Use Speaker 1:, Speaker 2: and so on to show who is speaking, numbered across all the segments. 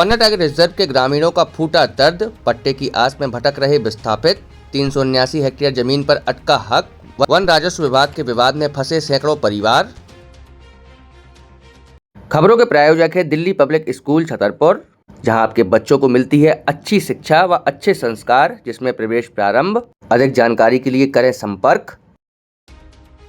Speaker 1: पन्ना tiger reserve के ग्रामीणों का फूटा दर्द, पट्टे की आस में भटक रहे विस्थापित, 379 हेक्टेयर जमीन पर अटका हक, वन राजस्व विभाग के विवाद में फंसे सैकड़ों परिवार। खबरों के प्रायोजक है दिल्ली पब्लिक स्कूल छतरपुर, जहां आपके बच्चों को मिलती है अच्छी शिक्षा व अच्छे संस्कार, जिसमें प्रवेश प्रारंभ। अधिक जानकारी के लिए करें संपर्क।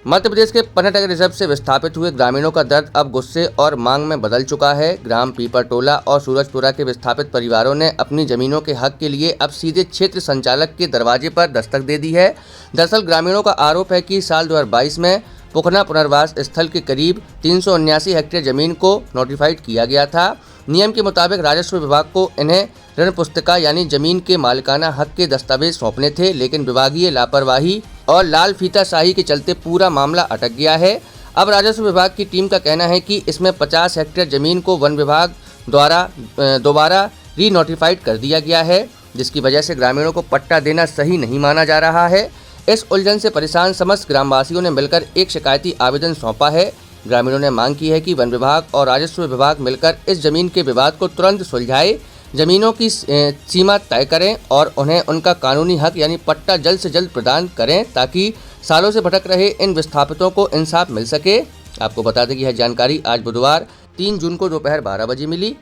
Speaker 1: मध्य प्रदेश के पन्ना टाइगर रिजर्व से विस्थापित हुए ग्रामीणों का दर्द अब गुस्से और मांग में बदल चुका है। ग्राम पीपरटोला और सूरजपुरा के विस्थापित परिवारों ने अपनी जमीनों के हक के लिए अब सीधे क्षेत्र संचालक के दरवाजे पर दस्तक दे दी है। दरअसल ग्रामीणों का आरोप है कि साल 2022 में पुखना पुनर्वास स्थल के करीब 379 हेक्टेयर जमीन को नोटिफाइड किया गया था। नियम के मुताबिक राजस्व विभाग को इन्हें ऋण पुस्तिका यानी जमीन के मालिकाना हक के दस्तावेज सौंपने थे, लेकिन विभागीय लापरवाही और लाल फीताशाही के चलते पूरा मामला अटक गया है। अब राजस्व विभाग की टीम का कहना है कि इसमें 50 हेक्टेयर जमीन को वन विभाग द्वारा दोबारा री नोटिफाइड कर दिया गया है, जिसकी वजह से ग्रामीणों को पट्टा देना सही नहीं माना जा रहा है। इस उलझन से परेशान समस्त ग्रामवासियों ने मिलकर एक शिकायती आवेदन सौंपा है। ग्रामीणों ने मांग की है कि वन विभाग और राजस्व विभाग मिलकर इस जमीन के विवाद को तुरंत सुलझाए, जमीनों की सीमा तय करें और उन्हें उनका कानूनी हक यानी पट्टा जल्द से जल्द प्रदान करें, ताकि सालों से भटक रहे इन विस्थापितों को इंसाफ मिल सके। आपको बता दें कि यह जानकारी आज बुधवार 3 जून को दोपहर 12 बजे मिली।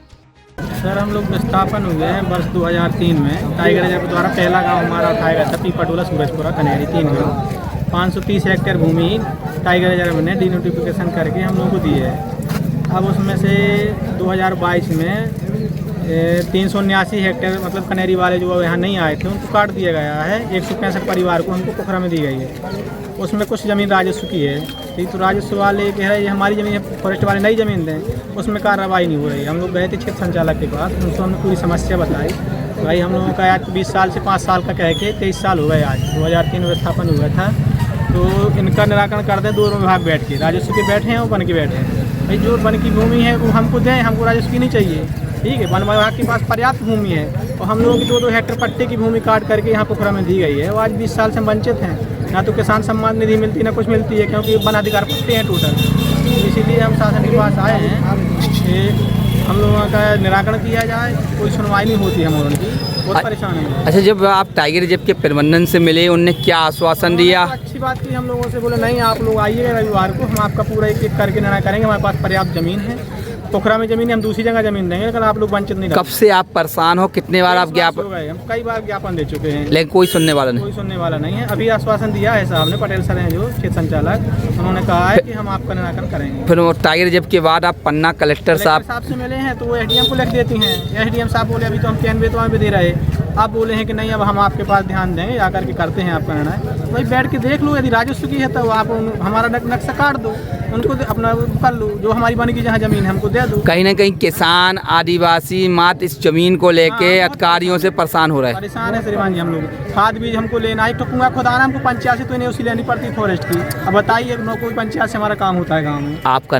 Speaker 2: सर, हम लोग विस्थापन हुए हैं वर्ष 2003 में। टाइगर रिजर्व द्वारा पहला गांव हमारा उठाया गया था पीपरटोला, सूरजपुरा, कनेरी, 3 गाँव। 530 हेक्टेयर भूमि टाइगर रिजर्व ने डिनोटिफिकेशन करके हम लोग को दी है। अब उसमें से 2022 में 379 हेक्टेयर मतलब कनेरी वाले जो यहाँ नहीं आए थे उनको काट दिया गया है। 165 परिवार को हमको पोखरा में दी गई है। उसमें कुछ ज़मीन राजस्व की है, ठीक, तो राजस्व वाले कह रहे हैं ये हमारी ज़मीन है, फॉरेस्ट वाले नई ज़मीन दें, उसमें कार्रवाई नहीं हो रही। हम लोग गए थे क्षेत्र संचालक के पास, उनको हमने पूरी समस्या बताई। भाई हम लोगों का आज 20 साल से 5 साल का कह के 23 साल हो गए। आज 2003 में विस्थापन हुआ था, तो इनका निराकरण कर दें। 2 विभाग बैठ के, राजस्व के बैठे हैं और वन के बैठे हैं। भाई जो वन की भूमि है वो हमको दें, हमको राजस्व की नहीं चाहिए, ठीक है। वन विभाग के पास पर्याप्त भूमि है और हम लोगों की 2-2 हेक्टेयर पट्टे की भूमि काट करके यहाँ पोखरा में दी गई है। वो आज 20 साल से वंचित हैं, ना तो किसान सम्मान निधि मिलती ना कुछ मिलती है, क्योंकि वन अधिकार पट्टे हैं टोटल। इसीलिए हम शासन के पास आए हैं कि हम लोगों का निराकरण किया जाए। कोई सुनवाई नहीं होती हम लोगों की, बहुत परेशान हैं।
Speaker 3: अच्छा, जब आप टाइगर रिजर्व के प्रबंधन से मिले, उनने क्या आश्वासन दिया?
Speaker 2: अच्छी बात की, हम लोगों से बोले नहीं आप लोग आइएगा रविवार को, हम आपका पूरा एक करके निर्णय करेंगे। हमारे पास पर्याप्त ज़मीन है, पोखरा में ज़मीन है, हम दूसरी जगह ज़मीन देंगे, लेकिन आप लोग वंचित नहीं।
Speaker 3: कब से आप परेशान हो? कितने बार आप ज्ञापन?
Speaker 2: हम कई बार ज्ञापन दे चुके हैं,
Speaker 3: लेकिन कोई सुनने वाला नहीं।
Speaker 2: कोई सुनने वाला नहीं है। अभी आश्वासन दिया है साहब ने, पटेल सर हैं जो क्षेत्र संचालक, उन्होंने कहा है कि हम आपका निराकरण करेंगे।
Speaker 3: फिर वो टाइगर रिजर्व के बाद आप पन्ना कलेक्टर साहब
Speaker 2: से मिले हैं, तो वो एसडीएम को लिख देती हैं। एसडीएम साहब बोले अभी तो हम कैनवे तो हमें दे रहे, आप बोले हैं कि नहीं अब हम आपके पास ध्यान देंगे, आकर के करते हैं आपका निर्णय। वही बैठ के देख लो, यदि राजस्व की है तो आप हमारा नक्शा काट दो, उनको अपना कर लो, जो हमारी बन की जहाँ ज़मीन है हमको दे दो।
Speaker 3: कहीं ना कहीं किसान आदिवासी मात्र इस जमीन को लेके अधिकारियों से परेशान हो रहे हैं।
Speaker 2: परेशान है श्रीमान जी। हम लोग खाद बीज हमको लेना है, तो कुआं खुदाना हमको 85 तो नहीं उसी लेनी पड़ती फॉरेस्ट की। अब बताइए कोई 85 हमारा काम होता है गाँव में।
Speaker 3: आपका